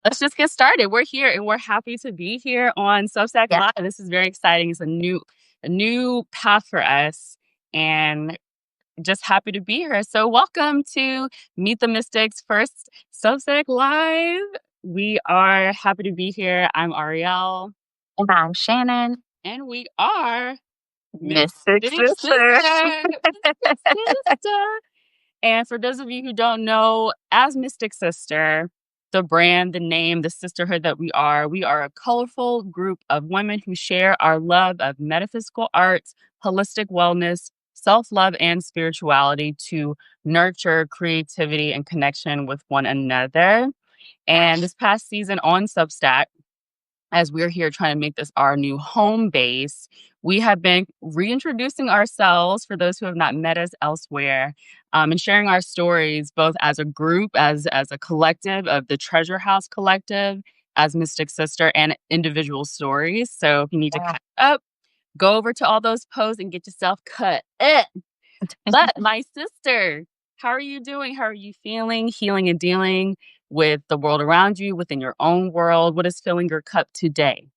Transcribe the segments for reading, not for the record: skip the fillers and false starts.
Let's just get started. We're here and we're happy to be here on Substack Yeah. Live. This is very exciting. It's a new path for us and just happy to be here. So welcome to Meet the Mystics first Substack Live. We are happy to be here. I'm Ariel And I'm Shannon, and we are Mystic Mystic Sister. Sister. Mystic Sister. And for those of you who don't know, as Mystic Sister, the brand, the name, the sisterhood that we are a colorful group of women who share our love of metaphysical arts, holistic wellness, self love, and spirituality to nurture creativity and connection with one another. And this past season on Substack, as we're here trying to make this our new home base, we have been reintroducing ourselves for those who have not met us elsewhere, and sharing our stories both as a group, as a collective of the Treasure House Collective, as Mystic Sister, and individual stories. So if you need to Yeah. catch up, go over to all those posts and get yourself cut up. But my sister, how are you doing? How are you feeling? Healing and dealing with the world around you, within your own world. What is filling your cup today?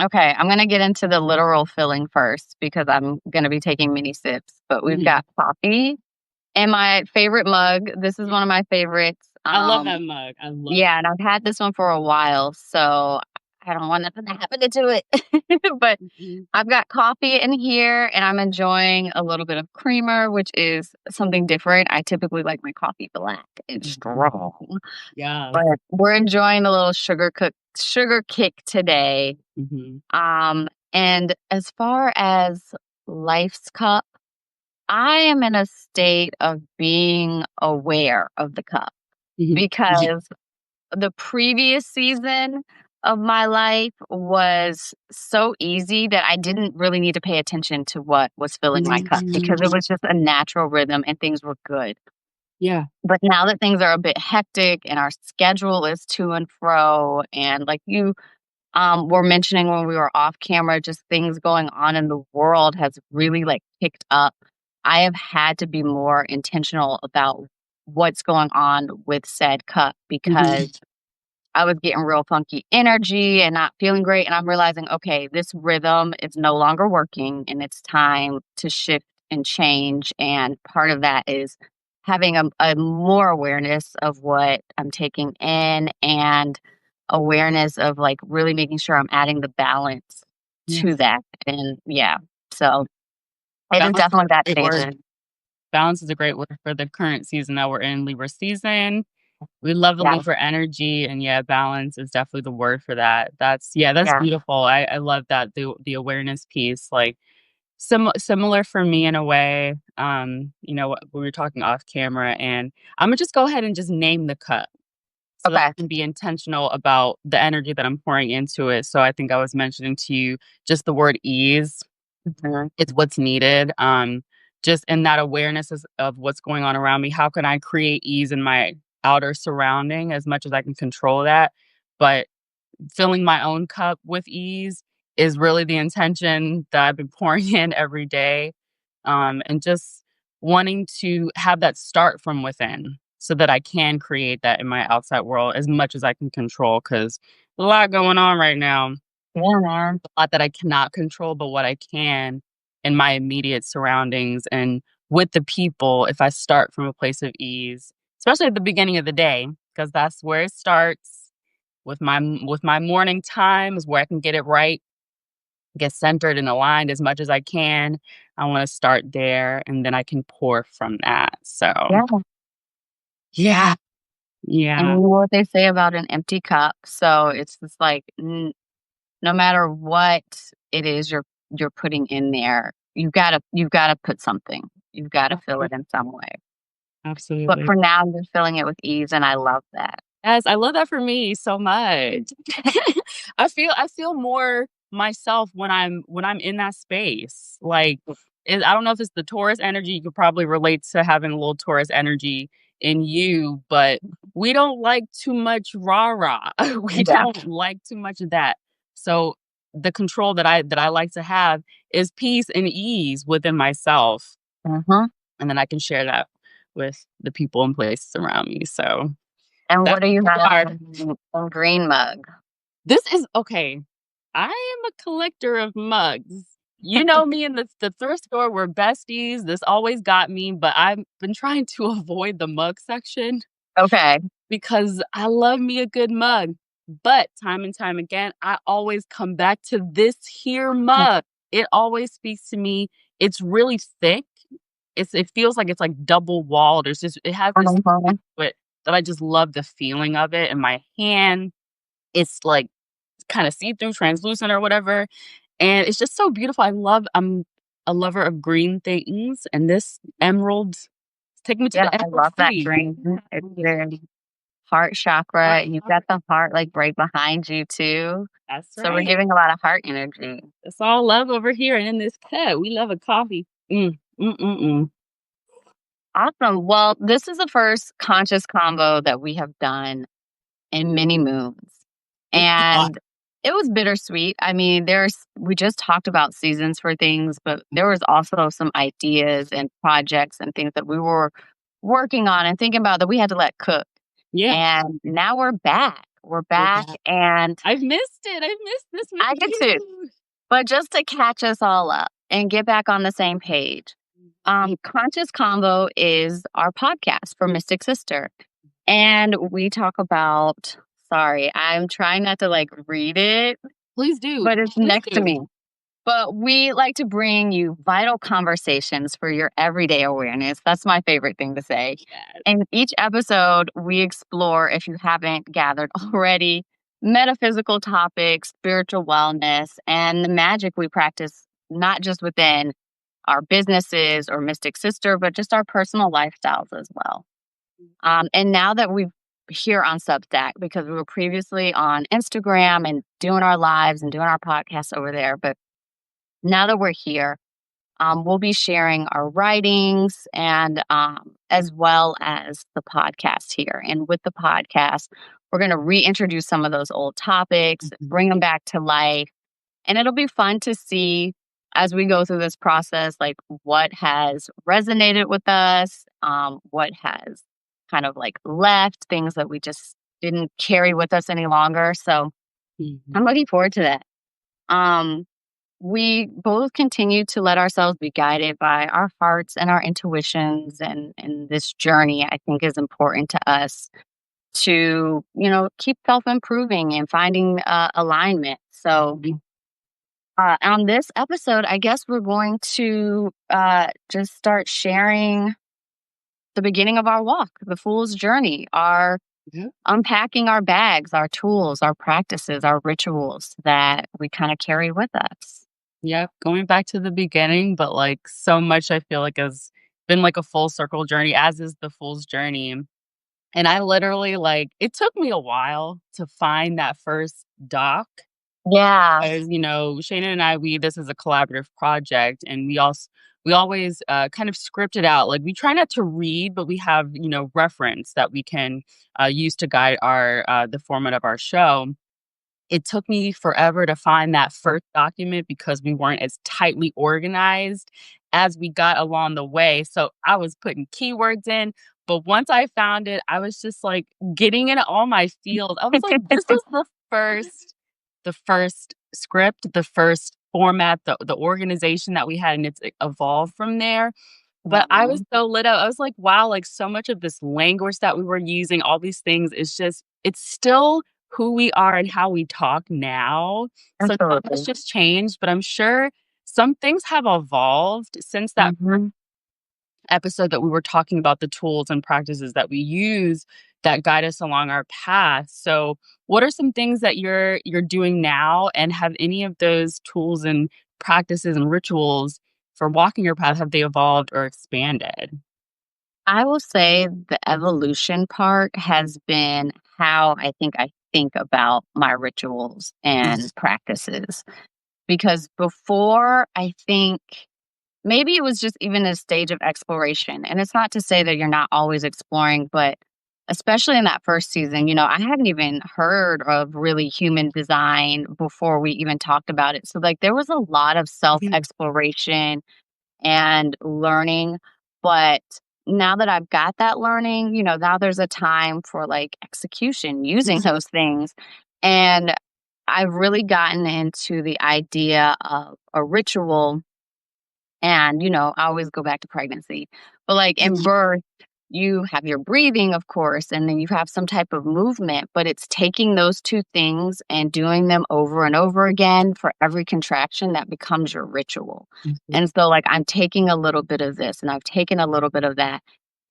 Okay, I'm going to get into the literal filling first because I'm going to be taking mini sips. But we've Mhm. got coffee and my favorite mug. This is one of my favorites. I love that mug. I love Yeah, and I've had this one for a while, so I don't want nothing to happen to it. But it. I've got coffee in here and I'm enjoying a little bit of creamer, which is something different. I typically like my coffee black and strong. Yeah. But we're enjoying the little sugar kick today. Hmm. And as far as life's cup, I am in a state of being aware of the cup Hmm. because the previous season of my life was so easy that I didn't really need to pay attention to what was filling my cup because it was just a natural rhythm and things were good. Yeah. But now that things are a bit hectic and our schedule is to and fro, and like you were mentioning when we were off camera, just things going on in the world has really like picked up. I have had to be more intentional about what's going on with said cup Hmm. because I was getting real funky energy and not feeling great. And I'm realizing, okay, this rhythm is no longer working and it's time to shift and change. And part of that is having a more awareness of what I'm taking in and awareness of like really making sure I'm adding the balance to Yes. that. And yeah, so it is Balance is definitely a that great word. season. Balance is a great word for the current season that we're in, Libra season. We love the Yeah, Libra energy, and yeah, balance is definitely the word for that. That's yeah, beautiful. I love that the awareness piece. Like similar for me in a way. We were talking off camera, and I'm gonna just go ahead and just name the cup so that okay. I can be intentional about the energy that I'm pouring into it. So I think I was mentioning to you just the word ease. Mhm. It's what's needed. Just in that awareness of what's going on around me. How can I create ease in my outer surrounding as much as I can control that? But filling my own cup with ease is really the intention that I've been pouring in every day. And just wanting to have that start from within so that I can create that in my outside world as much as I can control. Because a lot going on right now, Yeah, man. a lot that I cannot control, but what I can in my immediate surroundings and with the people, if I start from a place of ease, especially at the beginning of the day, because that's where it starts with my morning time is where I can get it right, get centered and aligned as much as I can. I want to start there and then I can pour from that. So Yeah. yeah, And yeah. you know what they say about an empty cup. So it's just like no matter what it is you're putting in there, you've gotta put something. You've got to fill it Absolutely. in some way. But Absolutely. for now, you're filling it with ease, and I love that. Yes, I love that for me so much. I feel more myself when I'm in that space. Like I don't know if it's the Taurus energy. You could probably relate to having a little Taurus energy in you, but we don't like too much rah rah. We Yeah. don't like too much of that. So the control that I like to have is peace and ease within myself, Hmm. and then I can share that with the people and places around me. So And That's what do you have hard. in green mug? This is okay. I am a collector of mugs. You know me in the thrift store, we're besties. This always got me, but I've been trying to avoid the mug section Okay. because I love me a good mug. But time and time again, I always come back to this here mug. It always speaks to me. It's really thick. It feels like it's like double walled. It has this Mhm. but that I just love the feeling of it in my hand. It's like kind of see-through, translucent or whatever. And it's just so beautiful. I'm a lover of green things, and this emerald is taking me to Yeah, the I Emerald love that City. green. It's very heart chakra, Heart and you've got chakra. the heart, like, right behind you too. That's So we're right. giving a lot of heart energy. It's all love over here and in this cup. We love a coffee. Mm. Awesome. Well, this is the first conscious combo that we have done in many moons. It's a lot. And it was bittersweet. I mean, we just talked about seasons for things, but there was also some ideas and projects and things that we were working on and thinking about that we had to let cook. Yeah. And now we're back. We're We're back back. and I've missed it. I've missed this with I get to. you. But just to catch us all up and get back on the same page, Conscious Convo is our podcast for Mystic Sister. And we talk about, sorry, I'm trying not to like read it, Please do. but it's Please next to do. me. But we like to bring you vital conversations for your everyday awareness. That's my favorite thing to say. Yes. And each episode, we explore, if you haven't gathered already, metaphysical topics, spiritual wellness, and the magic we practice, not just within our businesses or Mystic Sister, but just our personal lifestyles as well. And now that we're here on Substack, because we were previously on Instagram and doing our lives and doing our podcasts over there, but now that we're here, we'll be sharing our writings and as well as the podcast here. And with the podcast, we're going to reintroduce some of those old topics, Mhm. bring them back to life. And it'll be fun to see as we go through this process, like what has resonated with us, what has kind of like left, things that we just didn't carry with us any longer. So Mhm. I'm looking forward to that. Um, we both continue to let ourselves be guided by our hearts and our intuitions, and this journey I think is important to us to keep self-improving and finding alignment. So on this episode, I guess we're going to just start sharing the beginning of our walk, the fool's journey, our Yeah. unpacking our bags, our tools, our practices, our rituals that we kind of carry with us. Yep, going back to the beginning, but, like, so much I feel like has been, like, a full circle journey, as is the Fool's journey, and I literally, like it took me a while to find that first doc, Yeah. as, Shayna and I, this is a collaborative project, and we always, kind of script it out, like, we try not to read, but we have, reference that we can, use to guide the format of our show. It took me forever to find that first document because we weren't as tightly organized as we got along the way. So I was putting keywords in, but once I found it, I was just like getting in all my fields. I was like, this was the first script, the first format, the organization that we had, and it's evolved from there. But I was Mhm. so lit up. I was like, wow, like so much of this language that we were using, all these things is just, it's still who we are and how we talk now. So not much Absolutely. just changed, but I'm sure some things have evolved since that Mhm. episode that we were talking about the tools and practices that we use that guide us along our path. So, what are some things that you're doing now, and have any of those tools and practices and rituals for walking your path, have they evolved or expanded? I will say the evolution part has been how I think about my rituals and practices. Because before, I think maybe it was just even a stage of exploration. And it's not to say that you're not always exploring, but especially in that first season, I hadn't even heard of really human design before we even talked about it. So, like, there was a lot of self Mhm. exploration and learning. But now that I've got that learning, now there's a time for like execution using those things. And I've really gotten into the idea of a ritual. And, I always go back to pregnancy, but like in birth, you have your breathing, of course, and then you have some type of movement, but it's taking those two things and doing them over and over again for every contraction that becomes your ritual. Mhm. And so, like, I'm taking a little bit of this and I've taken a little bit of that,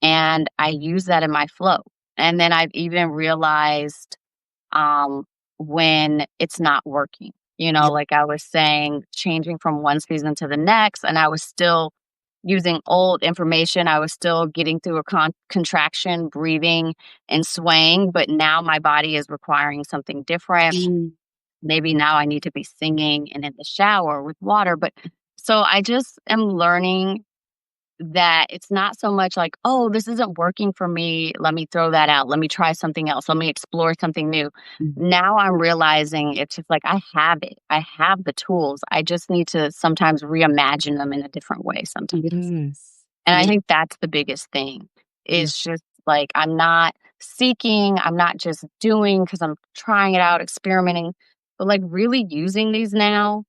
and I use that in my flow. And then I've even realized um, when it's not working. Yeah. Like I was saying, changing from one season to the next, and I was still using old information. I was still getting through a contraction, breathing, and swaying, but now my body is requiring something different. Mm. Maybe now I need to be singing and in the shower with water. But so I just am learning that it's not so much like, "Oh, this isn't working for me. Let me throw that out. Let me try something else. Let me explore something new." Mhm. Now I'm realizing it's just like I have it. I have the tools. I just need to sometimes reimagine them in a different way sometimes. Yes. And I Yeah. think that's the biggest thing Yeah. is just like I'm not seeking, I'm not just doing because I'm trying it out, experimenting, but like really using these now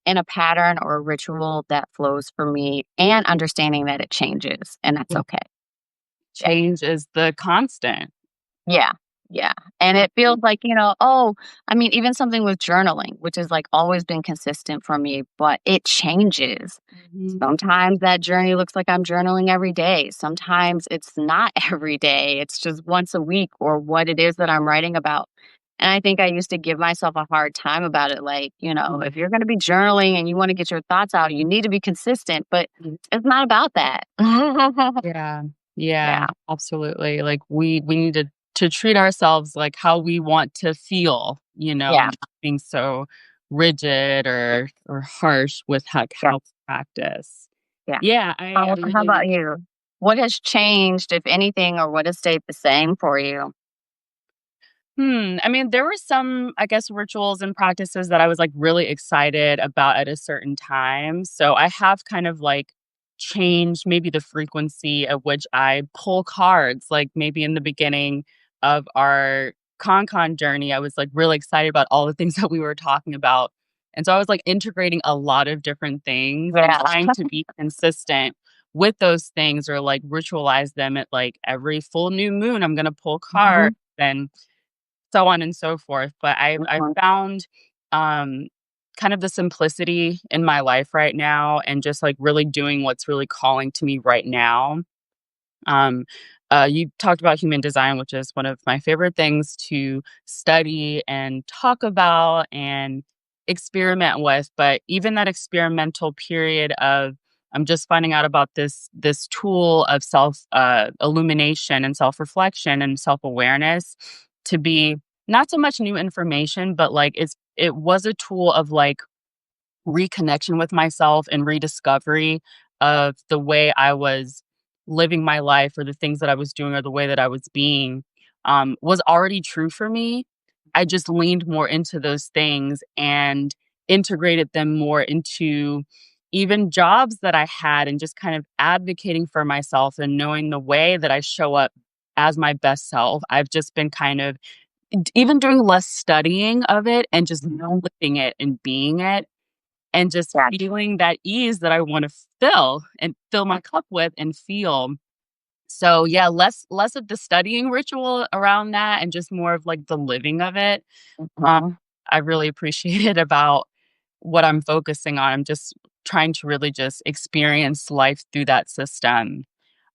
in a pattern or a ritual that flows for me and understanding that it changes and that's Yeah. okay. Yeah. Change is the constant. Yeah. Yeah. And it feels like, oh, I mean, even something with journaling, which has like always been consistent for me, but it changes. Mhm. Sometimes that journey looks like I'm journaling every day. Sometimes it's not every day. It's just once a week or what it is that I'm writing about. And I think I used to give myself a hard time about it. Like, if you're going to be journaling and you want to get your thoughts out, you need to be consistent, but it's not about that. Yeah. Yeah, Yeah. absolutely. Like we need to treat ourselves like how we want to feel, Yeah. not being so rigid or harsh with Yeah. how we practice. Yeah. Yeah, I How really. about you? What has changed, if anything, or what has stayed the same for you? I mean, there were some, I guess, rituals and practices that I was like really excited about at a certain time. So I have kind of like changed maybe the frequency at which I pull cards. Like maybe in the beginning of our con journey, I was like really excited about all the things that we were talking about. And so I was like integrating a lot of different things and Yeah. trying to be consistent with those things or like ritualize them at like every full new moon. I'm going to pull Mhm. cards and so on and so forth, but I Mhm. found, um, kind of the simplicity in my life right now and just, like, really doing what's really calling to me right now. Um, you talked about human design, which is one of my favorite things to study and talk about and experiment with. But even that experimental period of I'm just finding out about this tool of self illumination and self reflection and self awareness to be not so much new information, but like it was a tool of like reconnection with myself and rediscovery of the way I was living my life or the things that I was doing or the way that I was being was already true for me. I just leaned more into those things and integrated them more into even jobs that I had and just kind of advocating for myself and knowing the way that I show up as my best self. I've just been kind of even doing less studying of it and just Mhm. living it and being it and just Yeah. feeling that ease that I wanna fill and fill my cup with and feel. So, yeah, less of the studying ritual around that and just more of, like, the living of it. Um, Mhm. I really appreciate it about what I'm focusing on. I'm just trying to really just experience life through that system.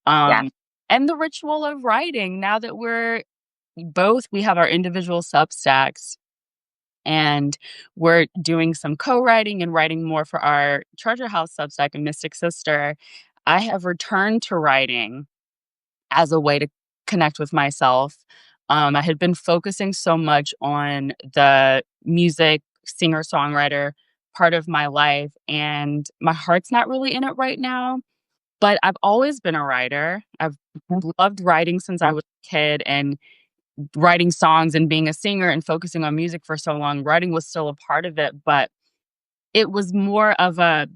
Yeah. Um, and the ritual of writing now that we have our individual Substacks and we're doing some co-writing and writing more for our Treasure House Substack and Mystic Sister. I have returned to writing as a way to connect with myself. I had been focusing so much on the music, singer songwriter part of my life, and my heart's not really in it right now. But I've always been a writer. I've Mhm. loved writing since I was a kid, and writing songs and being a singer and focusing on music for so long, writing was still a part of it, but it was more of a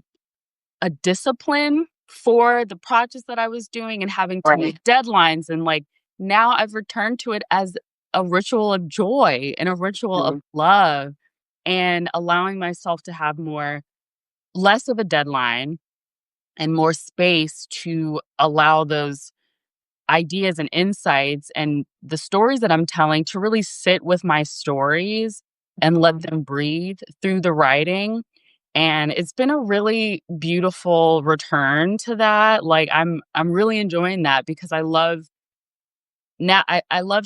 discipline for the projects that I was doing and having to Right. meet deadlines. And like now I've returned to it as a ritual of joy and a ritual of Mhm. love and allowing myself to have more, less of a deadline and more space to allow those ideas and insights and the stories that I'm telling to really sit with my stories and let Mhm. them breathe through the writing. And it's been a really beautiful return to that. Like I'm really enjoying that because I love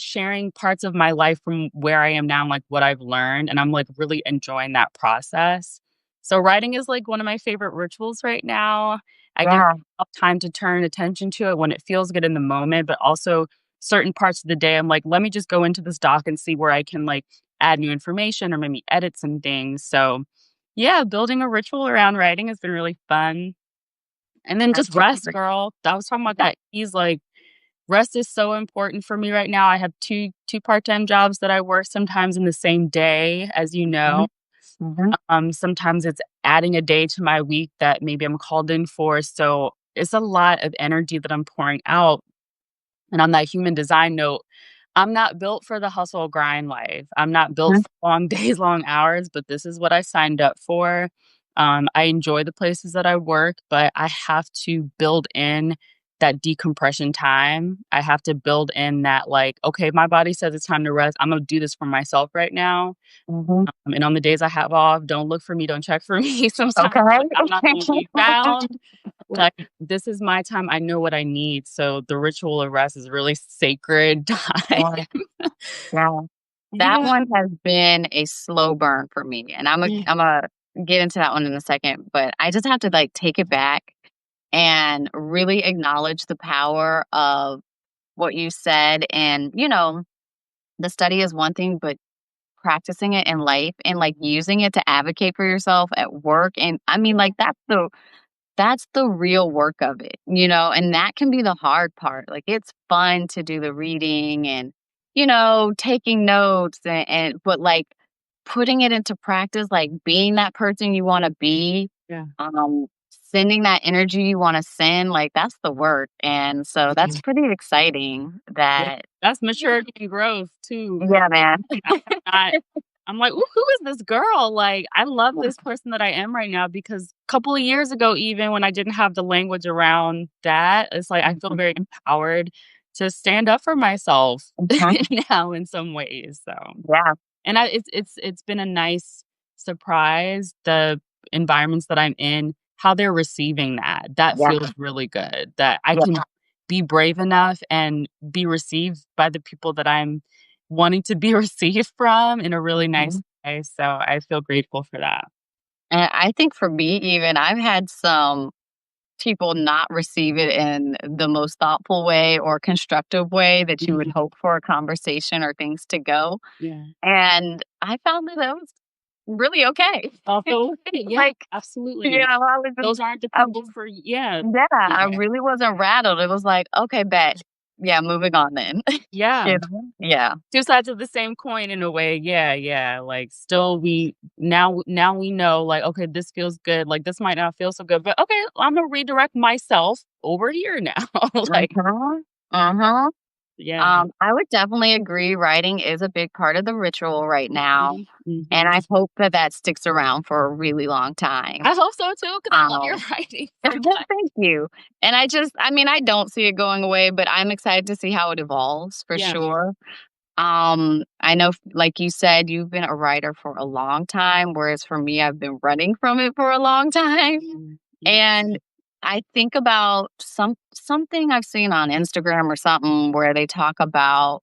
sharing parts of my life from where I am now and like what I've learned. And I'm like really enjoying that process. So writing is like one of my favorite rituals right now. I give Yeah. myself time to turn attention to it when it feels good in the moment, but also certain parts of the day, I'm like, let me just go into this doc and see where I can like add new information or maybe edit some things. So yeah, building a ritual around writing has been really fun. And then That's just rest, great. girl. I was talking about Yeah. that. He's like, rest is so important for me right now. I have two part-time jobs that I work sometimes in the same day, as you Mhm. know. Mhm. Sometimes it's adding a day to my week that maybe I'm called in for. So it's a lot of energy that I'm pouring out. And on that human design note, I'm not built for the hustle grind life. I'm not built Mhm. for long days, long hours, but this is what I signed up for. I enjoy the places that I work, but I have to build in that decompression time. I have to build in that, like, okay, my body says it's time to rest. I'm going to do this for myself right now. Mhm. And on the days I have off, don't look for me, don't check for me. Sometimes Okay. like I'm not going to be found. Like, this is my time, I know what I need, so the ritual of rest is really sacred time. Yeah. Yeah. That Yeah. one has been a slow burn for me, and I'm a get into that one in a second, but I just have to, like, take it back and really acknowledge the power of what you said, and, the study is one thing, but practicing it in life and, like, using it to advocate for yourself at work, and I mean, like, that's the real work of it, and that can be the hard part. Like, it's fun to do the reading and, taking notes but like putting it into practice, like being that person you want to be, Yeah. um, sending that energy you want to send, like that's the work. And so that's Mhm. pretty exciting Yeah. that, That's maturity and growth too, 'cause yeah, man. I am not I'm like, "Ooh, who is this girl?" Like, I love this person that I am right now because a couple of years ago, even when I didn't have the language around that, it's like I feel very Mhm. empowered to stand up for myself Mhm. now in some ways, so Yeah. and it's been a nice surprise, the environments that I'm in, how they're receiving that. That Yeah. feels really good, that I Yeah. can be brave enough and be received by the people that I'm wanting to be received from in a really nice Mhm. way, so I feel grateful for that. And I think for me, even I've had some people not receive it in the most thoughtful way or constructive way that you would Mhm. hope for a conversation or things to go. Yeah. And I found that was really okay. Also yeah, Like, absolutely. I was just, Those aren't the I, people for yeah. yeah, I Yeah. really wasn't rattled. It was like, okay, bet. Yeah, moving on then. Yeah. Yeah. 2 sides of the same coin in a way, yeah, yeah, like, still we now we know, like, "Okay, this feels good, like, this might not feel so good, but okay, Imma redirect myself over here now." Like, Uh-huh. Uh-huh. yeah. I would definitely agree. Writing is a big part of the ritual right now. Mhm, And mhm. I hope that that sticks around for a really long time. I hope so too, because I love your Um, writing so much. Thank you. And I don't see it going away, but I'm excited to see how it evolves for Yeah. sure. I know, like you said, you've been a writer for a long time, whereas for me, I've been running from it for a long time. Mm, mm, And I think about something I've seen on Instagram or something where they talk about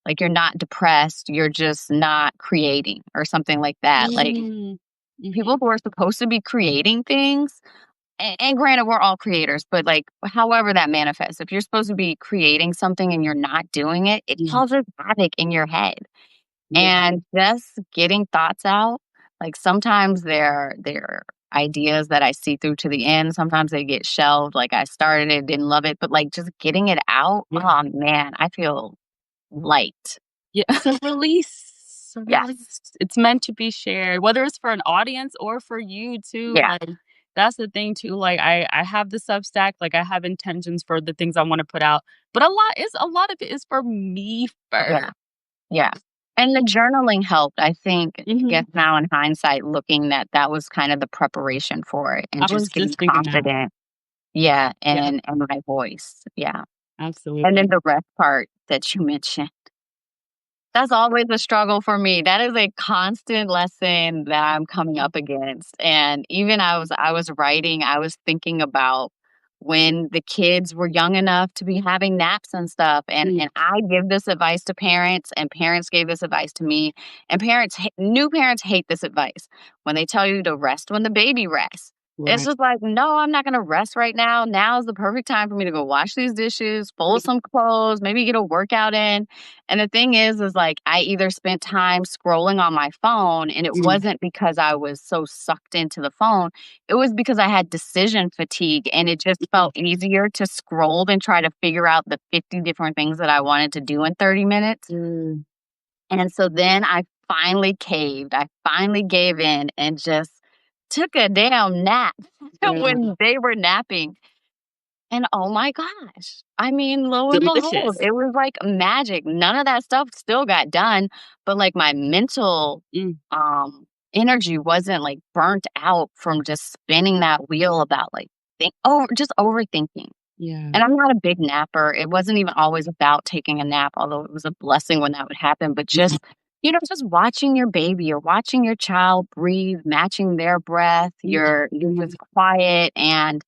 like you're not depressed, you're just not creating or something like that. Like mm, people mhm, who are supposed to be creating things, and granted, we're all creators, but like however that manifests, if you're supposed to be creating something and you're not doing it, it yeah, causes havoc in your head. yeah, And just getting thoughts out, like sometimes they're ideas that I see through to the end. Sometimes they get shelved. Like I started it, didn't love it, but like just getting it out, yeah. oh man, I feel light. Yeah, it's a release, a Yes. release. It's meant to be shared, whether it's for an audience or for you too, Yeah. like That's the thing too, like, I have the Substack, like, I have intentions for the things I wanna put out, but a lot of it is for me Yeah, first. yeah. And the journaling helped, I think, I guess Mhm. now in hindsight, looking that that was kind of the preparation for it and I was just getting just thinking that. confident, yeah, Yeah, and my voice, yeah. And then absolutely. the rest part that you mentioned, that's always a struggle for me. That is a constant lesson that I'm coming up against. And even I was writing, I was thinking about when the kids were young enough to be having naps and stuff. Mm, And I give this advice to parents, and parents gave this advice to me. And new parents hate this advice when they tell you to rest when the baby rests. It's right. just like, no, I'm not going to rest right now. Now is the perfect time for me to go wash these dishes, fold some clothes, maybe get a workout in. And the thing is like I either spent time scrolling on my phone, and it Mm, wasn't because I was so sucked into the phone. It was because I had decision fatigue, and it just mm, felt easier to scroll than try to figure out the 50 different things that I wanted to do in 30 minutes. mm, And so then I finally caved. I finally gave in and just took a damn nap yeah. when they were napping. And oh my gosh, I mean, lo and behold, Delicious. it was like magic. None of that stuff still got done, but like my mental Mm, energy wasn't like burnt out from just spinning that wheel about like just overthinking. yeah. And I'm not a big napper. It wasn't even always about taking a nap, although it was a blessing when that would happen. But Mhm, just, just watching your baby or watching your child breathe, matching their breath, mm, you're just quiet. And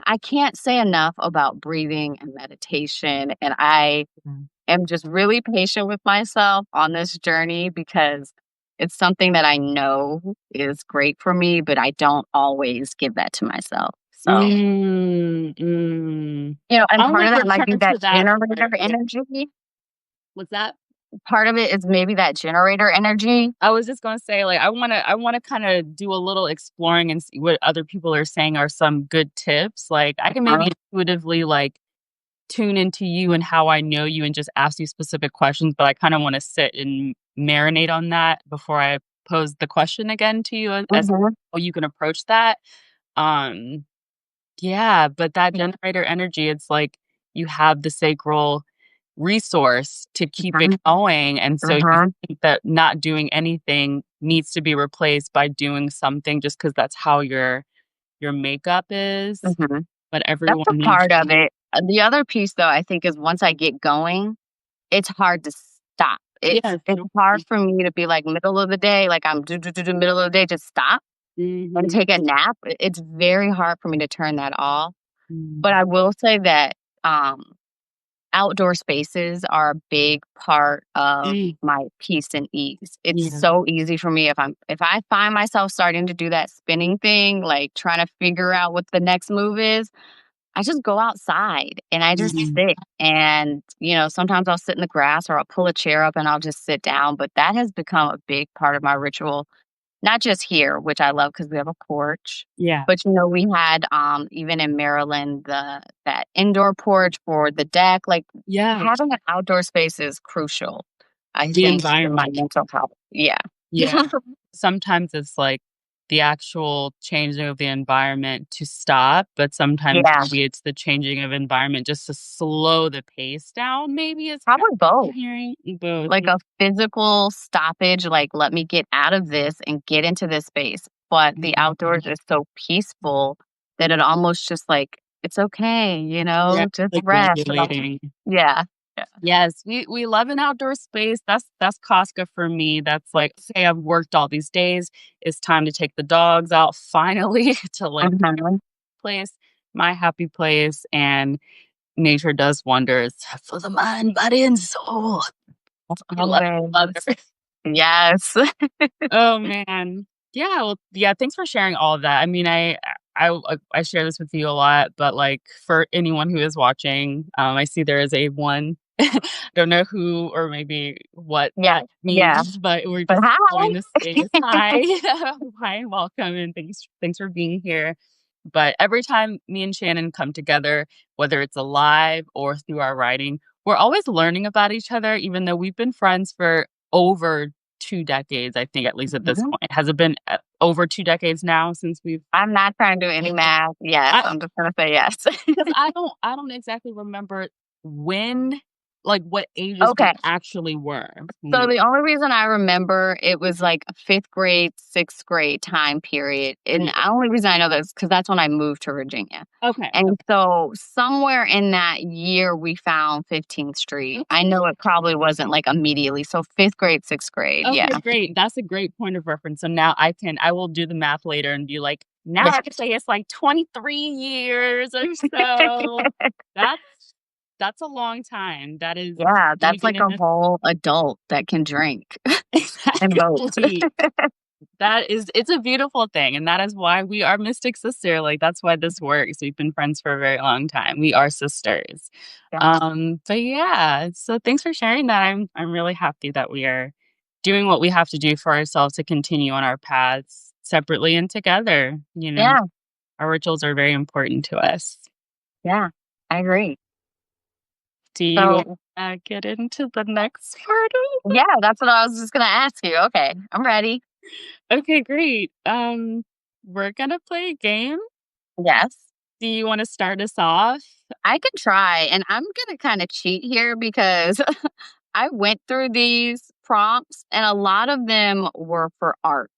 I can't say enough about breathing and meditation. And I mm. am just really patient with myself on this journey because it's something that I know is great for me, but I don't always give that to myself. So, Mm, mm. and I'm part gonna of that might be return that to that more. generator Yeah. energy. What's that? Part of it is maybe that generator energy. I was just gonna say, like, I wanna kinda do a little exploring and see what other people are saying are some good tips. Like, I can maybe Uh, intuitively, like, tune into you and how I know you and just ask you specific questions, but I kinda wanna sit and marinate on that before I pose the question again to you as mhm, how you can approach that. Um Yeah, but that generator energy, it's like you have the sacral resource to keep it mhm, going, and so you mhm, think that not doing anything needs to be replaced by doing something just because that's how your makeup is, mhm. but That's everyone a needs part to. of it. The other piece, though, I think is once I get going, it's hard to stop. Yeah, It's true. hard for me to be, like, middle of the day, like, I'm do, do, do, do, middle of the day, just stop and Mhm. take a nap. It's very hard for me to turn that off. Mm. But I will say that, outdoor spaces are a big part of Mm. my peace and ease. It's Yeah. so easy for me if I find myself starting to do that spinning thing, like, trying to figure out what the next move is, I just go outside and I just Mhm. sit and, sometimes I'll sit in the grass or I'll pull a chair up and I'll just sit down, but that has become a big part of my ritual, not just here, which I love because we have a porch, Yeah. but, we had, even in Maryland, that indoor porch for the deck, like, Yeah, having an outdoor space is crucial, I the think, to my environment. mental health. Yeah. Yeah. Sometimes it's like the actual changing of the environment to stop, but sometimes Yeah, maybe it's the changing of environment just to slow the pace down, maybe is kind probably of both. hearing both. Like a physical stoppage, like, let me get out of this and get into this space. But the Mhm. outdoors is so peaceful that it almost just like, it's okay, Yeah, just like rest. regulating. Yeah. Yeah. Yes, we love an outdoor space. That's Casca for me. That's like, okay, I've worked all these days. It's time to take the dogs out finally to like Mhm. place, my happy place, and nature does wonders for the mind, body, and soul. We love each Always. other. Yes. Oh, man. Yeah, well, yeah, thanks for sharing all of that. I mean, I share this with you a lot, but, like, for anyone who is watching, I see there is a one don't know who or maybe what Yeah. that Yeah. means, but we're But just hi. enjoying the space. Hi. Hi, and welcome, and thanks for being here. But every time me and Shannon come together, whether it's live or through our writing, we're always learning about each other, even though we've been friends for over 2 decades, I think, at least at this Mhm. point. Has it been, over 2 decades now since we've I'm not trying to do any math. Yes, I I'm just gonna say yes. 'cause I don't exactly remember when like, what ages we Okay. actually were when So we the only reason I remember it was like a 5th grade, 6th grade time period, and Mhm. the only reason I know that is because that's when I moved to Virginia. Okay, And so somewhere in that year, we found 15th Street. I okay. know it probably wasn't, like, immediately, so 5th grade, 6th grade, Okay, yeah. great. That's a great point of reference. So now I will do the math later and be like, now Yeah. I can say it's like 23 years or so. That's that's a long time. That is Yeah, when you that's get like a into whole adult that can drink and vote. exactly. That is it's a beautiful thing, and that is why we are Mystic Sister, like, that's why this works. We've been friends for a very long time. We are sisters. Yeah, But yeah, so thanks for sharing that. I'm really happy that we are doing what we have to do for ourselves to continue on our paths separately and together, you know? yeah, Our rituals are very important to us. yeah, I agree. Do you, So, get into the next part of yeah, that's what I was just gonna ask you. Okay, I'm ready. Okay, great. We're gonna play a game. Yes. Do you wanna start us off? I can try, and I'm gonna kinda cheat here because I went through these prompts, and a lot of them were for art.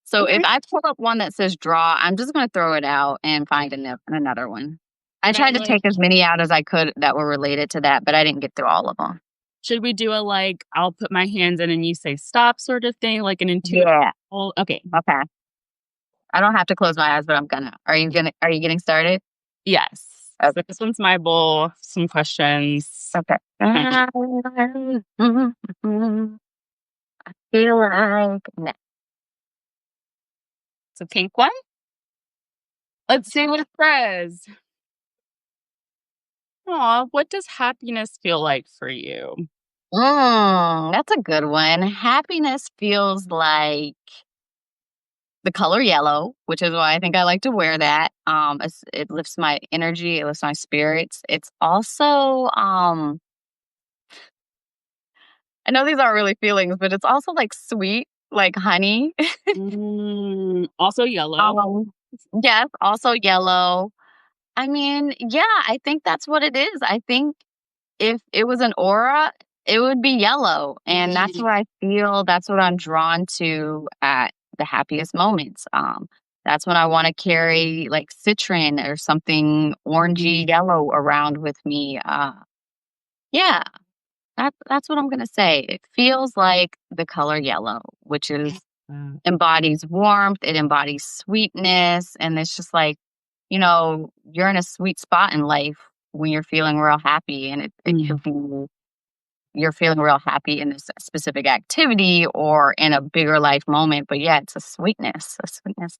So if Okay. I pull up one that says draw, I'm just gonna throw it out and find another one. I Should I, tried to like take as many out as I could that were related to that, but I didn't get through all of them. should we do a, like, I'll put my hands in and you say stop sort of thing, like an intuitive Yeah, okay. okay. I don't have to close my eyes, but I'm gonna. Are you getting started? Yes. So Okay. this one's my bowl, some questions. Okay. Okay. Feel like It's a pink one. Let's see what it says. Aw, what does happiness feel like for you? That's a good one. Happiness feels like the color yellow, which is why I think I like to wear that. It lifts my energy, it lifts my spirits. It's also, I know these aren't really feelings, but it's also like sweet, like honey. Also yellow. um, yes, also yellow. I mean, yeah, I think that's what it is. I think if it was an aura, it would be yellow, and that's Mhm. what I feel, that's what I'm drawn to at the happiest moments. That's when I wanna carry, like, citron or something orangey yellow around with me. Yeah, that's what I'm gonna say. It feels like the color yellow, which is Uh, embodies warmth, it embodies sweetness, and it's just like, you're in a sweet spot in life when you're feeling real happy, and it mm. could be you're feeling real happy in this specific activity or in a bigger life moment. But yeah, it's a sweetness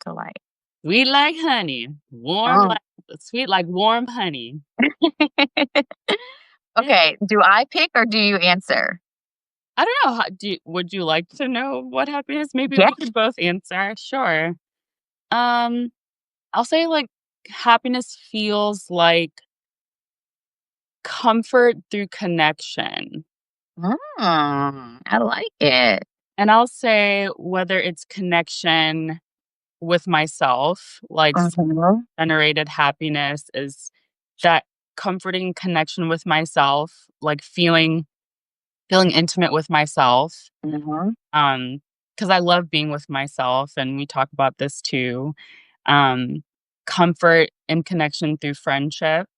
to life. Sweet like honey, warm Oh. like sweet like warm honey. Yeah. Okay, do I pick or do you answer? I don't know, would you like to know what happiness? Maybe Yeah. we could both answer, sure. Um, I'll say, like, happiness feels like comfort through connection, I like it. and I'll say whether it's connection with myself, like, Mhm, generated happiness is that comforting connection with myself, like, feeling intimate with myself. mhm, Because I love being with myself, and we talk about this too. Um, Comfort and connection through friendship.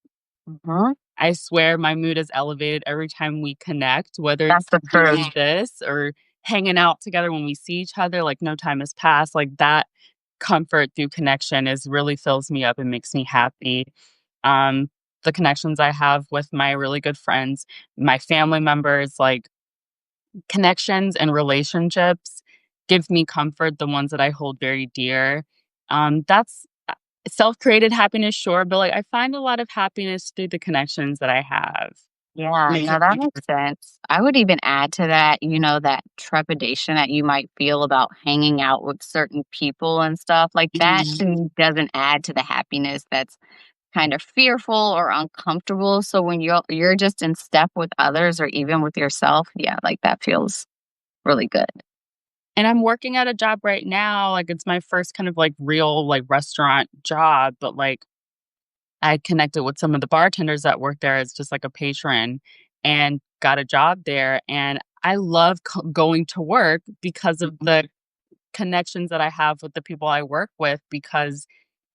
mhm. I swear my mood is elevated every time we connect, whether That's it's the doing truth. this or hanging out together when we see each other, like no time has passed. Like that comfort through connection is really fills me up and makes me happy. Um, the connections I have with my really good friends, my family members, like connections and relationships give me comfort, the ones that I hold very dear. That's self-created happiness, sure, but like I find a lot of happiness through the connections that I have. Yeah, And it no, could that be makes sense. I would even add to that, that trepidation that you might feel about hanging out with certain people and stuff like that Mhm. to me doesn't add to the happiness that's kind of fearful or uncomfortable. So when you're just in step with others or even with yourself, yeah, like that feels really good. And I'm working at a job right now, like, it's my first kind of, like, real, like, restaurant job, but, like, I connected with some of the bartenders that work there as just, like, a patron and got a job there, and I love going to work because of Mhm. the connections that I have with the people I work with because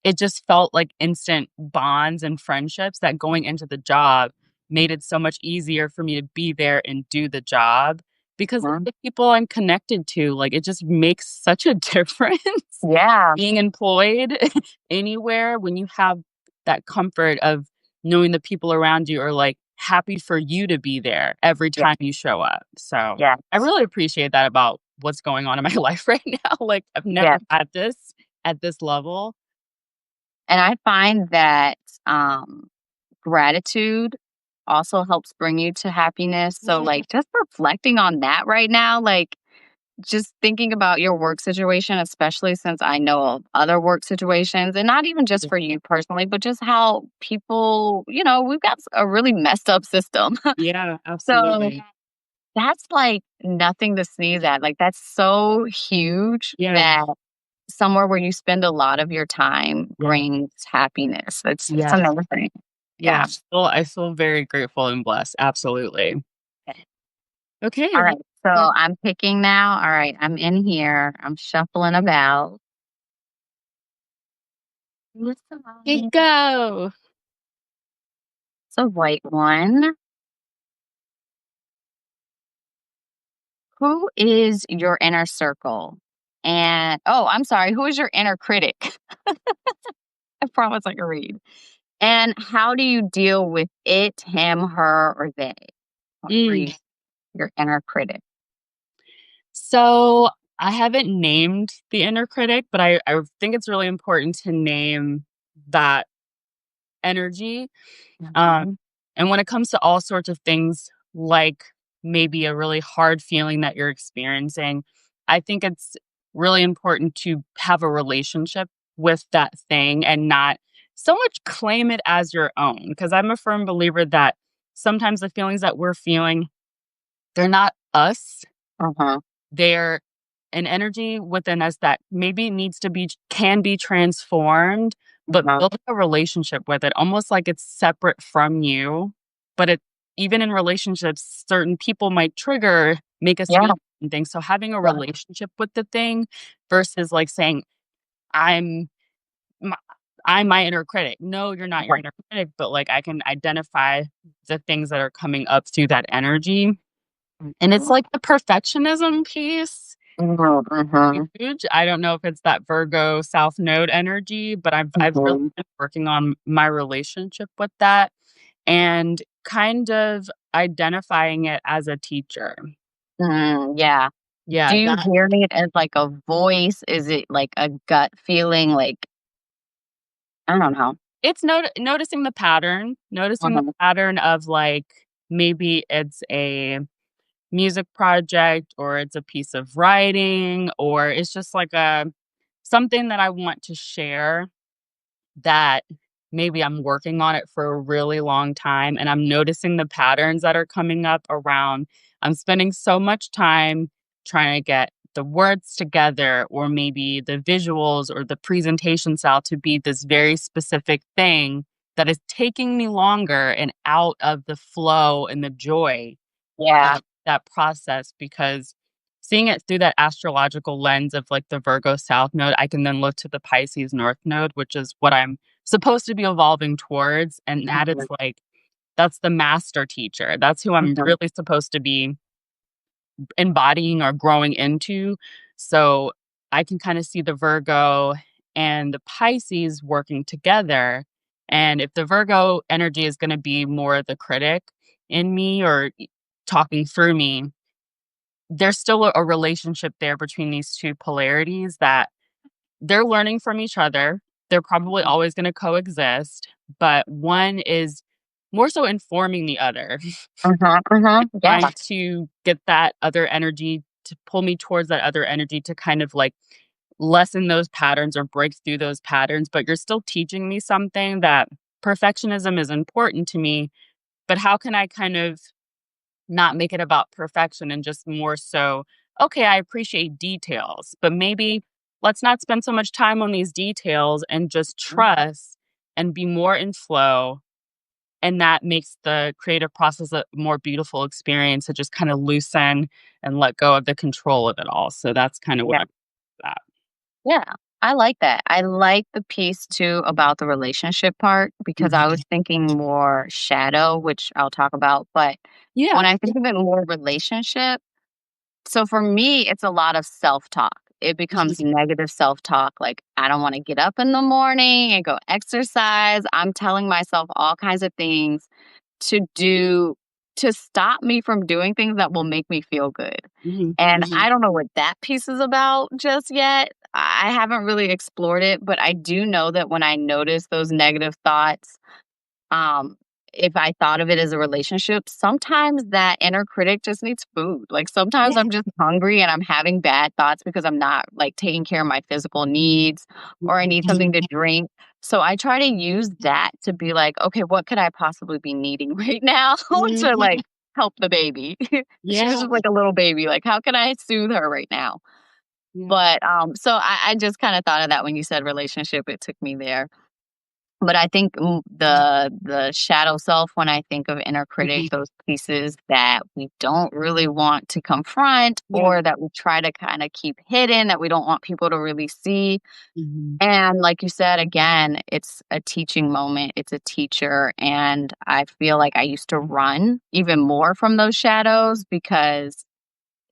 it just felt like instant bonds and friendships that going into the job made it so much easier for me to be there and do the job because of Mhm. the people I'm connected to, like, it just makes such a difference Yeah. being employed anywhere when you have that comfort of knowing the people around you are, like, happy for you to be there every Yeah. time you show up, so I Yes. really appreciate that about what's going on in my life right now, like, I've never Yes. had this at this level. And I find that, gratitude also helps bring you to happiness. So, Yeah, like, just reflecting on that right now, like, just thinking about your work situation, especially since I know of other work situations, and not even just yeah, for you personally, but just how people, we've got a really messed up system. yeah, So absolutely. that's like nothing to sneeze at. Like, that's so huge Yeah, that somewhere where you spend a lot of your time yeah, brings happiness. It's yes, amazing. yeah, Yeah. I feel very grateful and blessed, absolutely. Okay. Okay, All right. well, So mm, I'm picking now. All right. I'm in here. I'm shuffling about. This okay, one. go. It's a white one. Who is your inner circle? And oh, I'm sorry. Who is your inner critic? I promise I can read. And how do you deal with it, him, her, or they? I'll Mm. read your inner critic. So, I haven't named the inner critic, but I think it's really important to name that energy. Um, Mhm. and when it comes to all sorts of things, like maybe a really hard feeling that you're experiencing, I think it's really important to have a relationship with that thing and not so much claim it as your own. Because I'm a firm believer that sometimes the feelings that we're feeling, they're not us, Uh-huh. they're an energy within us that maybe needs to be can be transformed, but Uh-huh. building a relationship with it almost like it's separate from you. But it even in relationships, certain people might trigger, make us Yeah. feel certain things. So having a Yeah. relationship with the thing versus like saying, I'm my I'm my inner critic. No, you're not your Right. inner critic, but like I can identify the things that are coming up through that energy. And it's Mhm. like the perfectionism piece Mhm. Mhm. huge. I don't know if it's that Virgo South Node energy, but I've really Mhm. been working on my relationship with that and kind of identifying it as a teacher. Yeah. Do Yeah, you that hear it as like a voice? Is it like a gut feeling? Like, I don't know. it's noticing the Uh-huh. pattern of like maybe it's a music project or it's a piece of writing or it's just like a something that I want to share that maybe I'm working on it for a really long time and I'm noticing the patterns that are coming up around I'm spending so much time trying to get the words together or maybe the visuals or the presentation style to be this very specific thing that is taking me longer and out of the flow and the joy Yeah. of that process because seeing it through that astrological lens of like the Virgo South node, I can then look to the Pisces North node, which is what I'm supposed to be evolving towards. And that is Mhm. like, that's the master teacher. That's who I'm Mhm. really supposed to be embodying or growing into. So I can kind of see the Virgo and the Pisces working together. And if the Virgo energy is going to be more the critic in me or talking through me, there's still a relationship there between these two polarities that they're learning from each other. They're probably always going to coexist, but one is more so informing the other, Mhm. Mhm. Yeah. trying to get that other energy to pull me towards that other energy to kind of like lessen those patterns or break through those patterns. But you're still teaching me something that perfectionism is important to me. But how can I kind of not make it about perfection and just more so okay, I appreciate details, but maybe let's not spend so much time on these details and just Mhm. trust and be more in flow. And that makes the creative process a more beautiful experience to just kind of loosen and let go of the control of it all. So that's kind of what Yeah. I'm at. Yeah. I like that. I like the piece too about the relationship part because I Mhm. was thinking more shadow, which I'll talk about. But when Yeah. I think of it more relationship, so for me, it's a lot of self-talk. It becomes Mhm. negative self-talk, like, "I don't wanna get up in the morning and go exercise." I'm telling myself all kinds of things to do to stop me from doing things that will make me feel good. Mhm. And I don't know what that piece is about just yet. I haven't really explored it, but I do know that when I notice those negative thoughts, um, if I thought of it as a relationship, sometimes that inner critic just needs food. Like sometimes Yeah. I'm just hungry and I'm having bad thoughts because I'm not like taking care of my physical needs or I need something to drink. So I try to use that to be like, okay, what could I possibly be needing right now to Mhm. like help the baby? She's Yeah. just like a little baby. Like, how can I soothe her right now? Yeah. But so I just kind of thought of that when you said relationship, it took me there. But I think the shadow self, when I think of inner critic, Mhm. those pieces that we don't really want to confront Yeah. or that we try to kind of keep hidden, that we don't want people to really see. Mhm. And like you said, again, it's a teaching moment. It's a teacher. And I feel like I used to run even more from those shadows because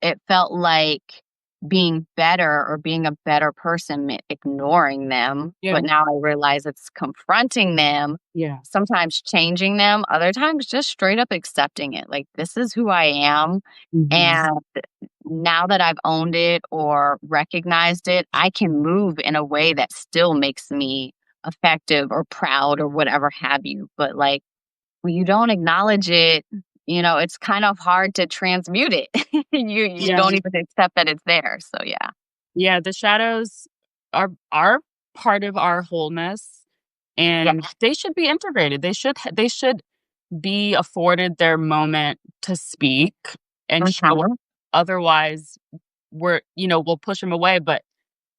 it felt like being better or being a better person meant ignoring them, Yeah. but now I realize it's confronting them, Yeah. sometimes changing them, other times just straight up accepting it. Like, this is who I am. Mhm. And now that I've owned it or recognized it, I can move in a way that still makes me effective or proud or whatever have you. But like, when you don't acknowledge it, it's kind of hard to transmute it. You Yeah. don't even accept that it's there. So yeah. Yeah, the shadows are part of our wholeness, Yeah. and they should be integrated. They should be afforded their moment to speak and show up. Mhm. Otherwise, we'll push them away, but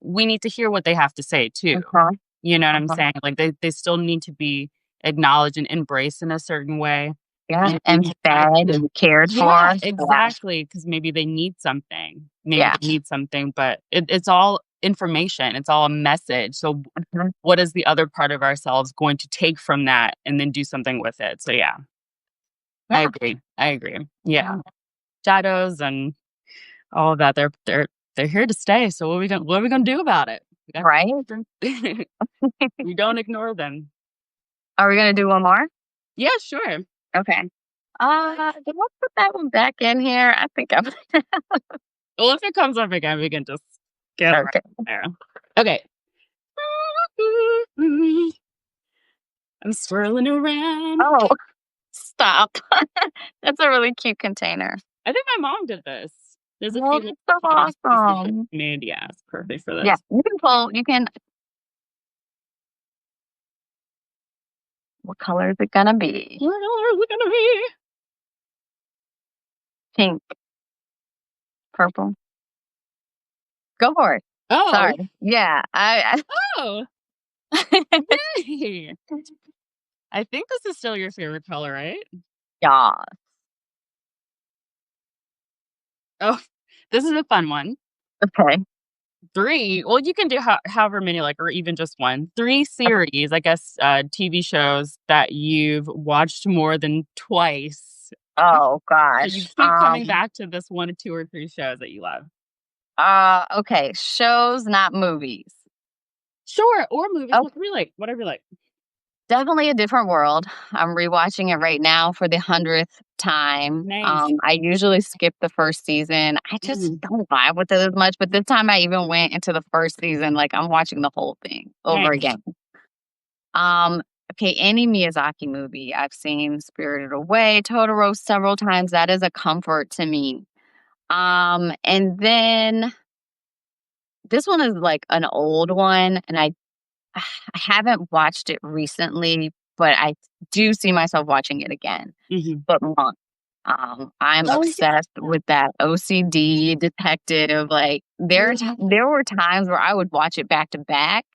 we need to hear what they have to say too. Mhm. You know what I'm Mhm. saying? Like they still need to be acknowledged and embraced in a certain way. Yeah, And and maybe fed and cared yeah, for. Yeah. exactly. Because maybe they need something. Maybe Yeah. they need something, but it's all information. It's all a message. So Mhm. what is the other part of ourselves going to take from that and then do something with it? So yeah, I Yeah. agree. I agree. Yeah. Shadows and all of that, they're here to stay. So what are we gonna do about it? We Right? got we don't ignore them. Are we gonna do one more? Yeah, sure. Okay. Did I put that one back in here? I think I'm Well, if it comes up again, we can just get right okay. there. Okay. I'm swirling around. Oh, stop. That's a really cute container. I think my mom did this. There's a Oh, few little that's so pops pieces that awesome. she made. Yeah, it's perfect for Yeah, this. you can what color is it gonna be? Where are we gonna be? Pink, purple? Go for it. Oh, Sorry. Yeah, I oh, yay! I think this is still your favorite color, right? yeah, Oh, this is a fun one. okay. 3, well, you can do however many, like, or even just 1. 3 series, I guess, TV shows that you've watched more than twice. Oh So you gosh. keep coming back to this 1 or 2 or 3 shows that you love. Okay, shows, not movies. Sure, or movies, Oh, whatever you like. definitely a different world. I'm rewatching it right now for the 100th time. Nice. I usually skip the first season. I just Mhm. don't vibe with it as much, but this time I even went into the first season, like I'm watching the whole thing over Nice. again. Um, okay, any Miyazaki movie. I've seen Spirited Away, Totoro several times. That is a comfort to me. And then this one is like an old one, and I haven't watched it recently, but I do see myself watching it again. Mhm. But Monk. I'm Oh, yeah. obsessed with that OCD detective. Like there were times where I would watch it back to back.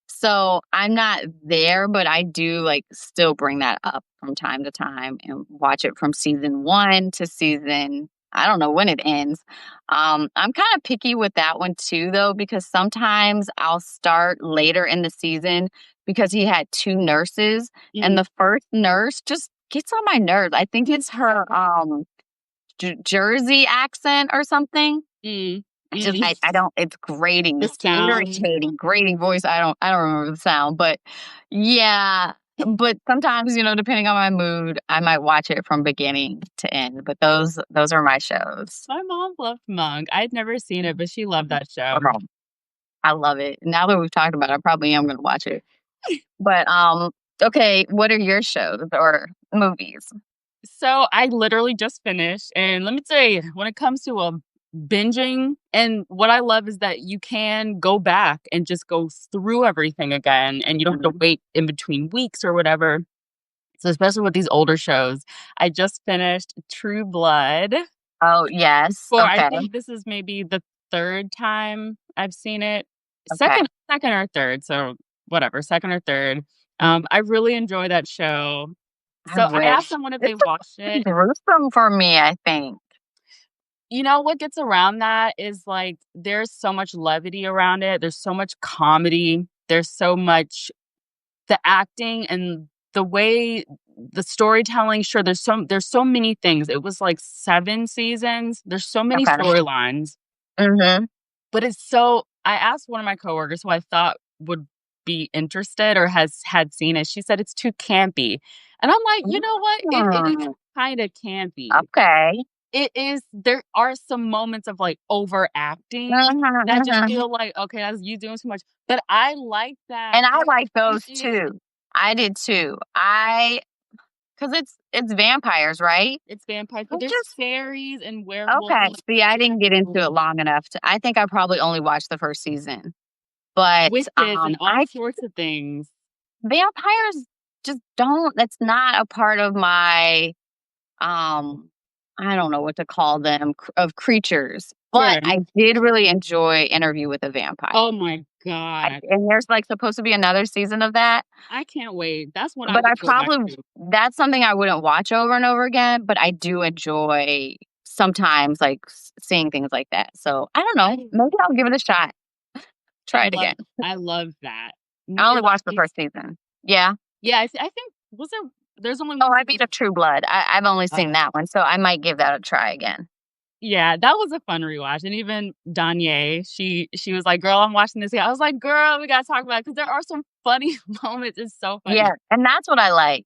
So I'm not there, but I do like still bring that up from time to time and watch it from season one to season. I don't know when it ends. I'm kind of picky with that one too, though, because sometimes I'll start later in the season because he had two nurses, and Mm, the first nurse just gets on my nerves. I think it's her Jersey accent or something. mm, I don't, it's grating, the it's sound. irritating, grating voice. I don't remember the sound, but yeah. But sometimes, depending on my mood, I might watch it from beginning to end. But those are my shows. My mom loved Monk. I'd never seen it, but she loved that show. Girl, I love it. Now that we've talked about it, I probably am gonna watch it. But okay, what are your shows or movies? So I literally just finished, and let me tell you, when it comes to binging, and what I love is that you can go back and just go through everything again, and you don't have to Mhm. wait in between weeks or whatever. So especially with these older shows, I just finished True Blood. Oh yes. For I Okay. think this is maybe the third time I've seen it. Okay. Second or third, so whatever, second or third. I really enjoy that show. I So I asked wish someone if they it's watched a it. gruesome for me, I think. You know, what gets around that is, like, there's so much levity around it, there's so much comedy, there's so much the acting and the way the storytelling, sure, there's so many things. It was, like, 7 seasons, there's so many Okay. storylines, Mhm. but it's so I asked one of my coworkers who I thought would be interested or had seen it, she said it's too campy, and I'm like, "You know what? It is Mm, kinda campy." okay. It is there are some moments of, like, overacting Mhm, that just mhm. feel like, "Okay, that's you doing too much," but I like that And I like it those is too. I did too. Because it's vampires, right? it's vampires, but It there's just fairies and werewolves okay. and, like, See, I didn't get into it ooh, long enough to I think I probably only watched the first season. But, witches and all I sorts of things. vampires just don't that's not a part of my, um, I don't know what to call them, of creatures. But Sure. I did really enjoy Interview with a Vampire. Oh my god. And there's, like, supposed to be another season of that, I can't wait. That's what I but I would go back probably to. that's something I wouldn't watch over and over again, but I do enjoy sometimes, like, seeing things like that. So, I don't know, I maybe I'll give it a shot. I Try it love again. I love that. I only watched the Miyazaki's first season. Yeah. yeah, I think was there's only Oh, 1 I beat season. a True Blood. I've only uh, seen that one, so I might give that a try again. yeah, that was a fun rewatch, and even Danye, she was like, "Girl, I'm watching this again." I was like, "Girl, we gotta talk about it because there are some funny moments, it's so Yeah, funny. and that's what I like.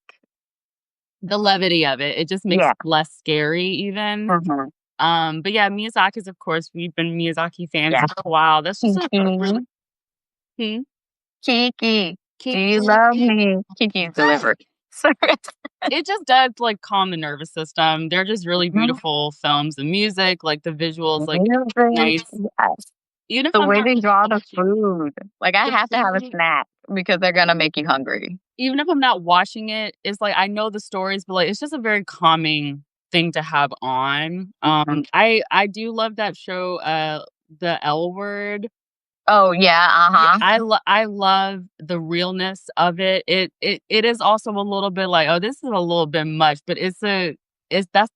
The levity of it, it just makes Yeah. it less scary even. Mhm. But yeah, Miyazaki's, of course, we've been Miyazaki fans Yeah. for a while. That's just a really Kiki, hmm? Kiki, do Keep you love me? Kiki's delivered. Sorry. it just does, like, calm the nervous system. They're just really Mhm. beautiful films, the music, like, the visuals, like, Music, nice. yes. Even if The I'm way not, they like, draw the watching food. Like, I the have to have a food snack because they're gonna make you hungry. even if I'm not watching it, it's like I know the stories, but, like, it's just a very calming thing to have on. Mhm. I do love that show, The L Word. Oh, yeah, Yeah, uh-huh. I love the realness of it. It is also a little bit like, "Oh, this is a little bit much," but it's that's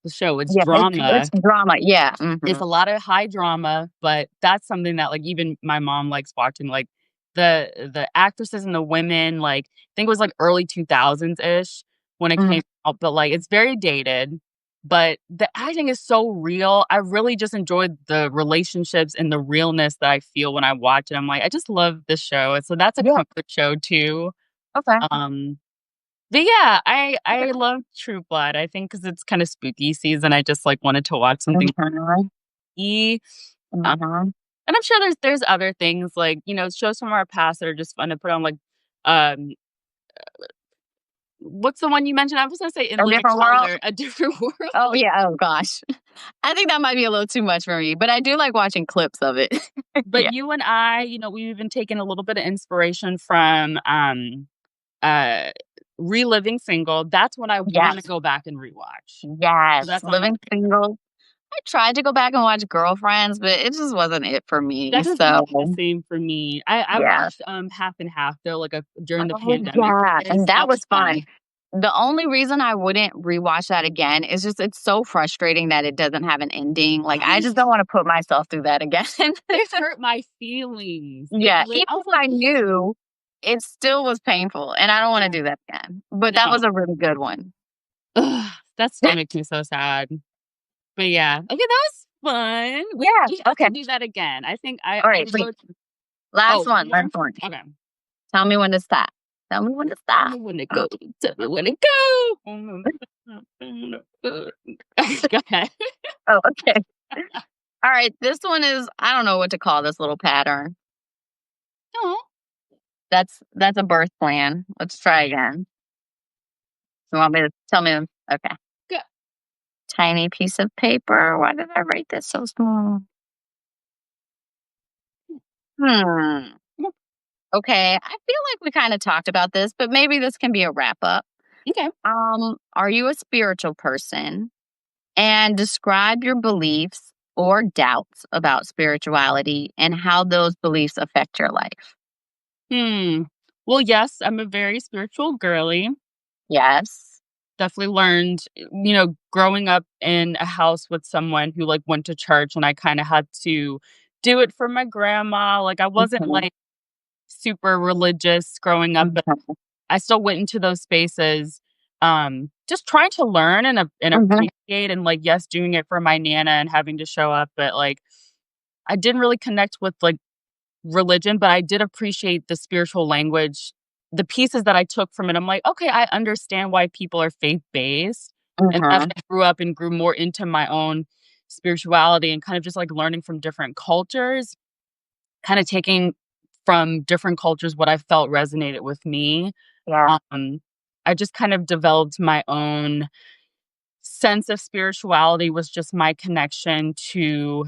the show. It's Yeah, it's drama. drama, yeah, It's mhm, a lot of high drama, but that's something that, like, even my mom likes watching, like, the actresses and the women, like, I think it was, like, early 2000s-ish when it mhm. came out, but, like, it's very dated, but the acting is so real. I really just enjoyed the relationships and the realness that I feel when I watch it. I'm like, "I just love this show," and so that's a Yeah, comfort show too. okay. Um, but yeah, I love True Blood, I think because it's kinda spooky season, I just, like, wanted to watch something Mhm, spooky. mhm. And I'm sure there's other things like, shows from our past that are just fun to put on, like, um, what's the one you mentioned? I was gonna say In A Living Different World? Color, A Different Oh, World. yeah, oh gosh. I think that might be a little too much for me, but I do like watching clips of it. But Yeah. you and I, we've even taken a little bit of inspiration from, uh Reliving Single, that's what I wanna Yes. go back and rewatch. So Yes. that's on my Living Single. I tried to go back and watch Girlfriends, but it just wasn't it for me. that doesn't So, hit the same for me. I yeah. watched, Half and Half though, like, during the Oh, pandemic yeah, days. and that That was was fun. fun. The only reason I wouldn't rewatch that again is just it's so frustrating that it doesn't have an ending. Like, I just don't wanna put myself through that again. It hurt my feelings. Yeah, even I was if like, I knew, it still was painful, and I don't wanna yeah, do that again. But that no. was a really good one. Ugh, that still makes me so sad. But yeah. Okay, that was fun. Yeah, We have okay. to do that again. I think I Alright, know wait, it's last oh, one, one more? last one. Okay. Tell me when to stop. Tell me when to Tell stop. me when to go. Tell me when to go. Go ahead. Oh, okay. Alright, this one is I don't know what to call this little pattern. No. That's a birth plan. Let's try again. You want me to tell me okay. Go. Tiny piece of paper. Why did I write this so small? Hmm. Okay. I feel like we kind of talked about this, but maybe this can be a wrap up. Okay. Are you a spiritual person? And describe your beliefs or doubts about spirituality and how those beliefs affect your life. Hmm. Well, yes, I'm a very spiritual girly. Yes. Definitely learned, growing up in a house with someone who like went to church and I kind of had to do it for my grandma. Like I wasn't Mhm, like super religious growing up, but mhm, I still went into those spaces just trying to learn and mhm, appreciate and like yes, doing it for my nana and having to show up, but like I didn't really connect with like religion, but I did appreciate the spiritual language, the pieces that I took from it. I'm like, "Okay, I understand why people are faith-based." And as mhm, I grew up and grew more into my own spirituality and kind of just, like, learning from different cultures, kinda taking from different cultures what I felt resonated with me, yeah. um, I just kind of developed my own sense of spirituality was just my connection to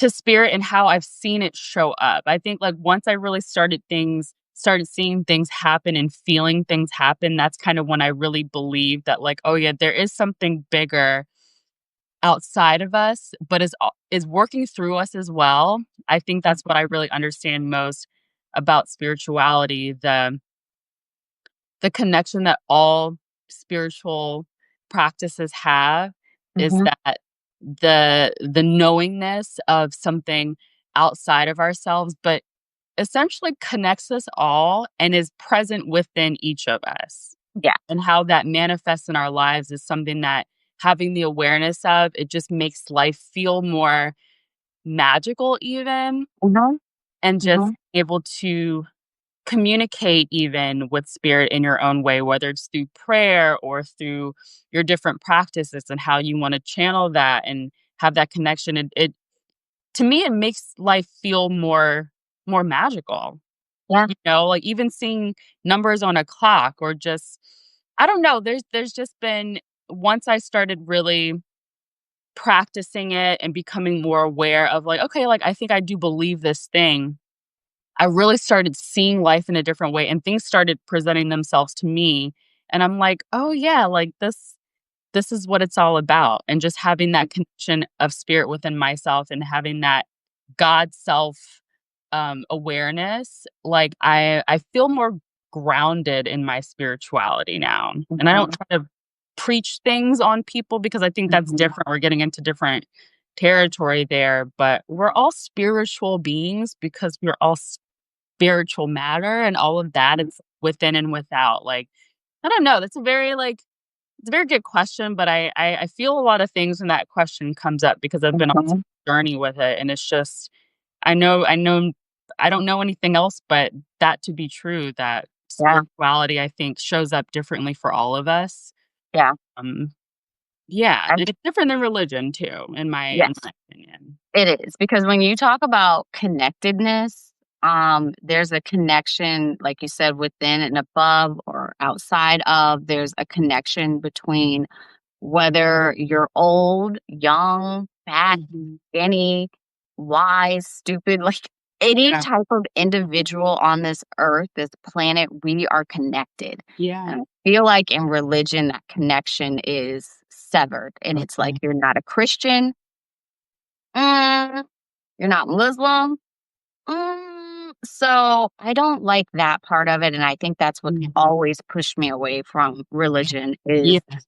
spirit and how I've seen it show up. I think, like, once I really started seeing things happen and feeling things happen, that's kind of when I really believed that, like, "Oh, yeah, there is something bigger outside of us, but is working through us as well." I think that's what I really understand most about spirituality, the connection that all spiritual practices have is Mhm, that the knowingness of something outside of ourselves, but essentially connects us all and is present within each of us. yeah. And how that manifests in our lives is something that having the awareness of, it just makes life feel more magical even, Mhm, and just mhm, able to communicate even with spirit in your own way, whether it's through prayer or through your different practices and how you want to channel that and have that connection. It to me, it makes life feel more magical. yeah. Like even seeing numbers on a clock or just I don't know. There's just been once I started really practicing it and becoming more aware of like, okay, like I think I do believe this thing. I really started seeing life in a different way and things started presenting themselves to me. And I'm like, oh yeah, like this is what it's all about. And just having that connection of spirit within myself and having that God self awareness, like I feel more grounded in my spirituality now. And I don't Mhm, try to preach things on people because I think that's mhm, different. We're getting into different territory there, but we're all spiritual beings because we're all spiritual matter and all of that mhm, it's within and without. Like, I don't know. That's a very like it's a very good question, but I feel a lot of things when that question comes up because I've been on mhm, a journey with it, and it's just I know I don't know anything else but that to be true, that yeah, spirituality, I think, shows up differently for all of us. yeah. Um, yeah, I'm and it's different than religion too, in yes. my opinion. It is because when you talk about connectedness, there's a connection, like you said, within and above or outside of. There's a connection between whether you're old, young, fat, Mhm. skinny, wise, stupid. Like any Yeah. type of individual on this earth, this planet, we are connected. Yeah. And I feel like in religion, that connection is severed. And it's like Okay. you're not a Christian, mm, you're not Muslim. So I don't like that part of it. And I think that's what Mm. always pushed me away from religion is Yeah.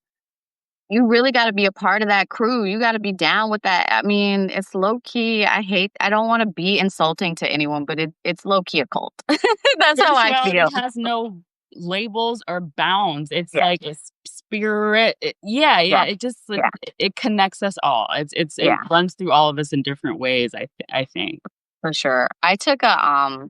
you really gotta be a part of that crew. You gotta be down with that. I mean, it's low key. I don't wanna be insulting to anyone, but it's low key a cult. That's how I Spirituality feel. has no labels or bounds. It's Yeah, like a spirit. Yeah, yeah, yeah. It just yeah, it connects us all. It yeah, runs through all of us in different ways. I think. for sure. I took a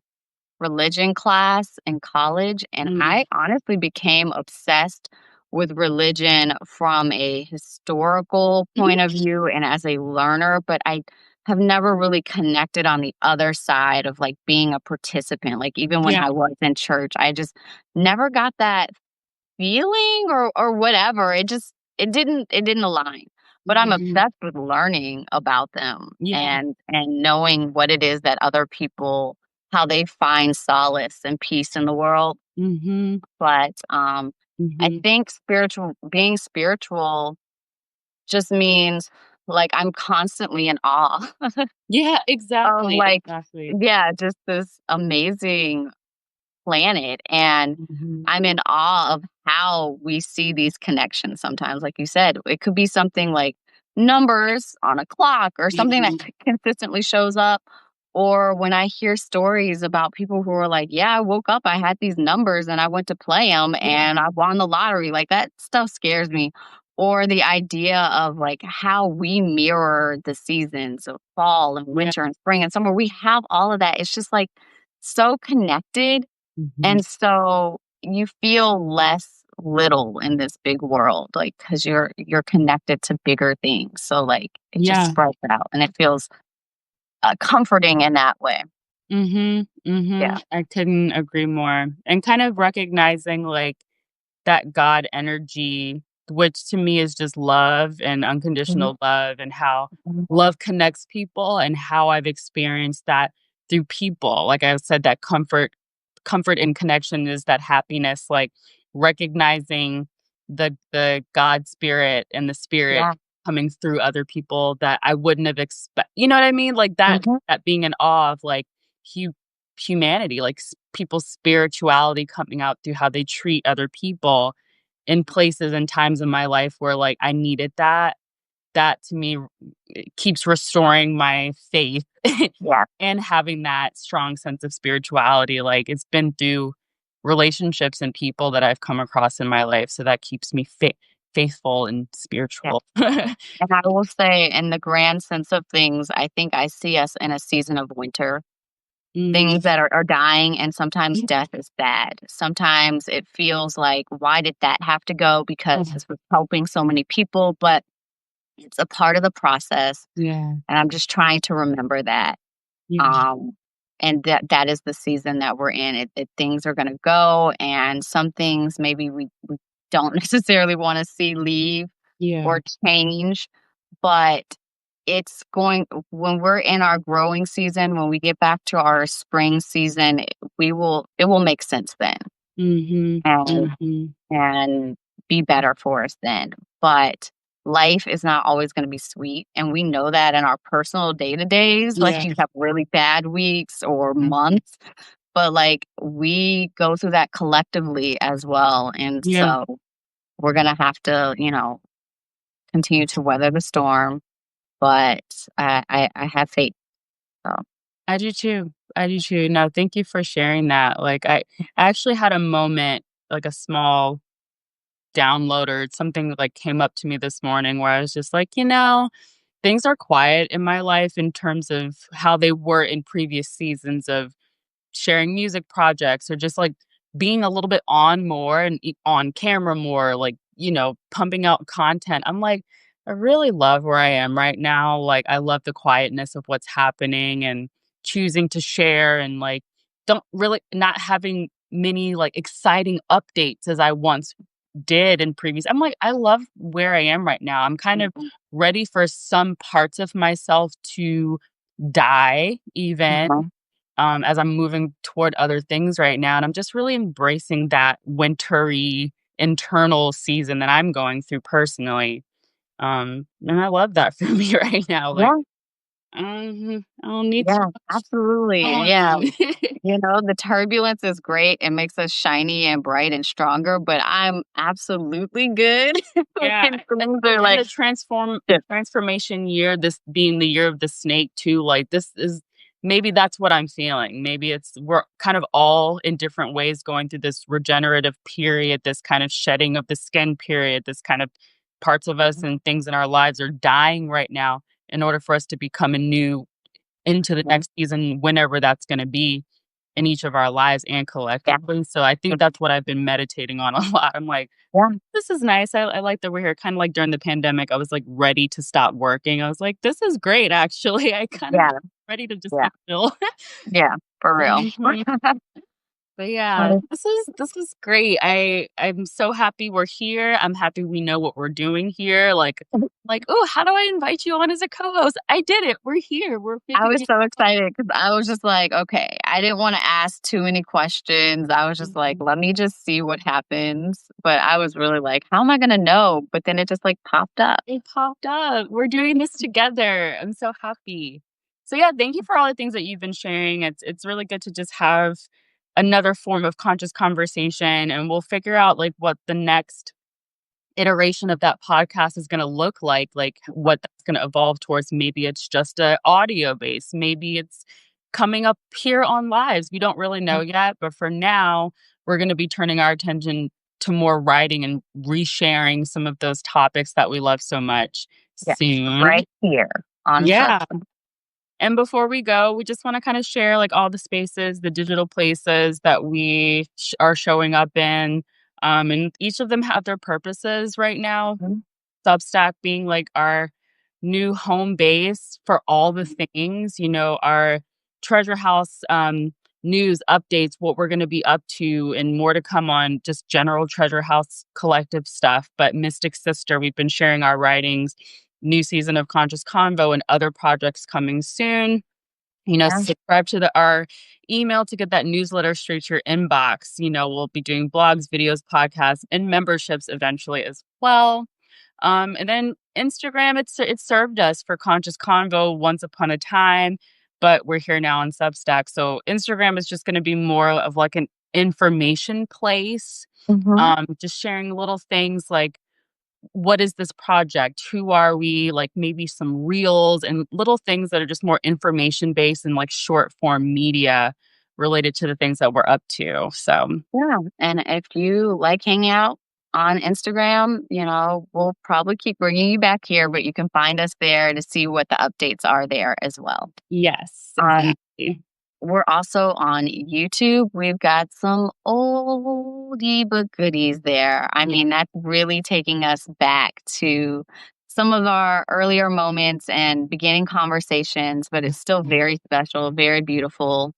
religion class in college, and Mm. I honestly became obsessed with religion from a historical Mhm. point of view and as a learner, but I have never really connected on the other side of like being a participant. Like even when Yeah. I was in church, I just never got that feeling or whatever. It didn't align. But I'm Mhm. obsessed with learning about them Yeah. and knowing what it is that other people how they find solace and peace in the world. Mhm. But I Mhm. think being spiritual just means like I'm constantly in awe Yeah, of exactly, like exactly. yeah, just this amazing planet, and Mhm. I'm in awe of how we see these connections sometimes. Like you said, it could be something like numbers on a clock or something that Mhm. consistently shows up. Or when I hear stories about people who are like, yeah, I woke up, I had these numbers and I went to play them Yeah. and I won the lottery. Like that stuff scares me. Or the idea of like how we mirror the seasons of fall and Yeah. winter and spring and summer. We have all of that. It's just like so connected, Mhm. and so you feel less little in this big world, like, because you 'cause you're connected to bigger things. So, like, it just Yeah. spreads out and it feels, comforting in that way. Mhm. Yeah. Mhm. I couldn't agree more. And kind of recognizing, like, that God energy, which to me is just love and Mhm, unconditional love, and how mhm. love connects people, and how I've experienced that through people. Like I said, that comfort and connection is that happiness, like recognizing the God spirit and the spirit Yeah. coming through other people that I wouldn't have you know what I mean? Like Mhm. that being in awe of like hu humanity, like people's spirituality coming out through how they treat other people in places and times in my life where like I needed that. That to me it keeps restoring my faith Yeah. and having that strong sense of spirituality. Like it's been through relationships and people that I've come across in my life. So that keeps me faithful and Yeah. spiritual. And I will say in the grand sense of things, I think I see us in a season of winter. Mm. Things that are dying, and sometimes death is bad. Sometimes it feels like, "Why did that have to go?" Because Oh, this was helping so many people, but it's a part of the process, yeah. and I'm just trying to remember that, Yeah. um, and that is the season that we're in. Things are gonna go, and some things maybe we don't necessarily wanna see leave Yeah. or change, but it's going when we're in our growing season, when we get back to our spring season, it will make sense then Mhm. and Mhm. and be better for us then. But life is not always going to be sweet, and we know that in our personal day-to-days, like Yeah. you have really bad weeks or months, but like we go through that collectively as well. And Yeah. so we're going to have to, continue to weather the storm, but I have faith. So, I do too. I do too. No, thank you for sharing that. Like I actually had a moment, like a small download or something that like came up to me this morning where I was just like, things are quiet in my life in terms of how they were in previous seasons of sharing music projects or just like being a little bit on more and on camera more, like, pumping out content. I'm like, I really love where I am right now. Like, I love the quietness of what's happening and choosing to share and like, don't really not having many like exciting updates as I once did in previous. I'm like, I love where I am right now. I'm kind of mhm, ready for some parts of myself to die even mhm, as I'm moving toward other things right now, and I'm just really embracing that wintry internal season that I'm going through personally. And I love that for me right now. Like, Yeah, I don't need too yeah, much absolutely. going Yeah. on. You know, the turbulence is great. It makes us shiny and bright and stronger, but I'm absolutely good when Yeah, things are and like, the just, transformation year, this being the year of the snake too, like, this is maybe that's what I'm feeling. Maybe it's we're kind of all in different ways going through this regenerative period, this kind of shedding of the skin period, this kind of parts of us and things in our lives are dying right now in order for us to become anew into the Mhm. next season, whenever that's gonna be in each of our lives and Yeah, collectively. So I think that's what I've been meditating on a lot. I'm like, yeah, this is nice. I like that we're here. Kind of like during the pandemic, I was like ready to stop working. I was like, this is great, actually. I kind of yeah, ready to just yeah, sit still. yeah, for real. Mhm. But yeah, Uh, this is great. I'm so happy we're here. I'm happy we know what we're doing here. Like, oh, how do I invite you on as a co-host? I did it. We're here. We're I was figuring so excited because I was just like, okay, I didn't want to ask too many questions. I was just like, it. let me just see what happens. But I was really like, how am I going to know? But then it just like popped up. It popped up. We're doing this together. I'm so happy. So yeah, thank you for all the things that you've been sharing. It's really good to just have another form of conscious conversation, and we'll figure out like what the next iteration of that podcast is going to look like what that's going to evolve towards. Maybe it's just a audio base, maybe it's coming up here on lives. We don't really know yet, but for now we're going to be turning our attention to more writing and resharing some of those topics that we love so much Yeah, soon. right here on Yeah. Substack. And before we go, we just want to kind of share like all the spaces, the digital places that we are showing up in. And each of them have their purposes right now. Mhm. Substack being like our new home base for all the things, our treasure house news updates, what we're going to be up to, and more to come on just general treasure house collective stuff. But Mystic Sister, we've been sharing our writings, new season of Conscious Convo, and other projects coming soon. Yeah, Subscribe to our email to get that newsletter straight to your inbox. We'll be doing blogs, videos, podcasts, and memberships eventually as well. And then Instagram, it served us for Conscious Convo once upon a time, but we're here now on Substack. So Instagram is just going to be more of like an information place, hmm, just sharing little things like what is this project? Who are we? Like maybe some reels and little things that are just more information based and like short form media related to the things that we're up to. So yeah. And if you like hanging out on Instagram, we'll probably keep bringing you back here, but you can find us there to see what the updates are there as well. yes, Um, exactly. we're also on YouTube. We've got some oldie but goodies there. I mean, that's really taking us back to some of our earlier moments and beginning conversations, but it's still very special, very beautiful.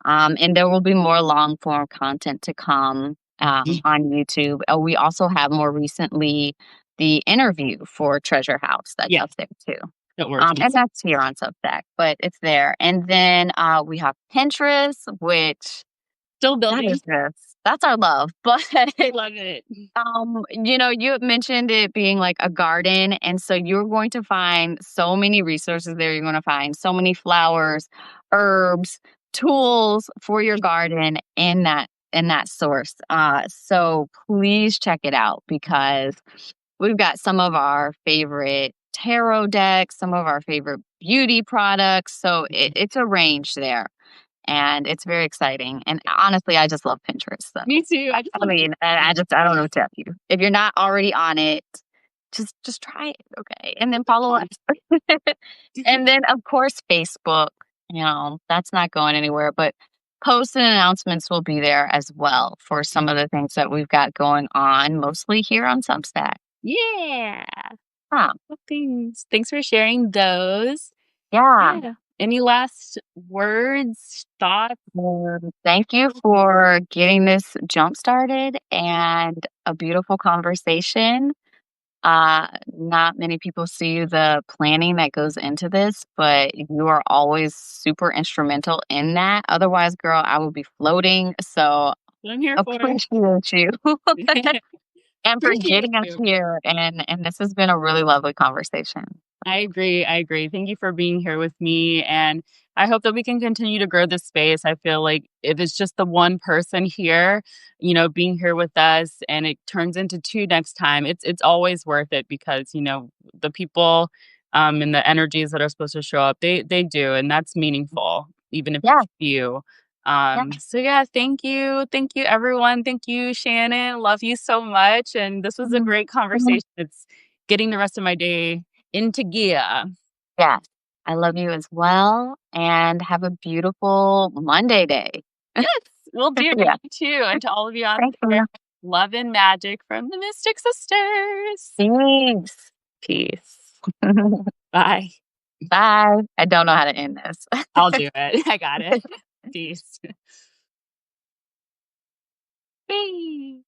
And there will be more long form content to come on YouTube. We also have more recently the interview for Treasure House that's Yes, up there too. that works. And that's here on Substack, but it's there. And then we have Pinterest, which Still that building. is just that's our love. But Love it. you had mentioned it being like a garden, and so you're going to find so many resources there. You're going to find so many flowers, herbs, tools for your garden in that source. So please check it out because we've got some of our favorite tarot decks, some of our favorite beauty products. So it's a range there, and it's very exciting. And honestly, I just love Pinterest. So Me too. I just I love mean, I don't know what to tell you. If you're not already on it, just try it, okay? And then follow us. And then of course Facebook, that's not going anywhere, but posts and announcements will be there as well for some of the things that we've got going on, mostly here on Substack. yeah. Huh. Well, thanks for sharing those. Yeah. Yeah. Any last words, thoughts? Thank you for getting this jump started and a beautiful conversation. Not many people see the planning that goes into this, but you are always super instrumental in that. Otherwise, girl, I would be floating. So What I'm here for. appreciate you and for Appreciate getting us you. here. And this has been a really lovely conversation. I agree. I agree. Thank you for being here with me. And I hope that we can continue to grow this space. I feel like if it's just the one person here, being here with us and it turns into two next time, it's always worth it because, the people and the energies that are supposed to show up, they do, and that's meaningful, even if Yeah, it's few. yeah, So yeah, thank you. Thank you everyone. Thank you, Shannon. Love you so much. And this was a mhm, great mhm. conversation. It's getting the rest of my day into gear. Yes. I love you as well. And have a beautiful Monday day. Yes, will do. Yeah. You too. And to all of you out Thank there, you. love and magic from the Mystic Sisters. Thanks. Peace. Bye. Bye. I don't know how to end this. I'll do it. I got it. Peace. Bye.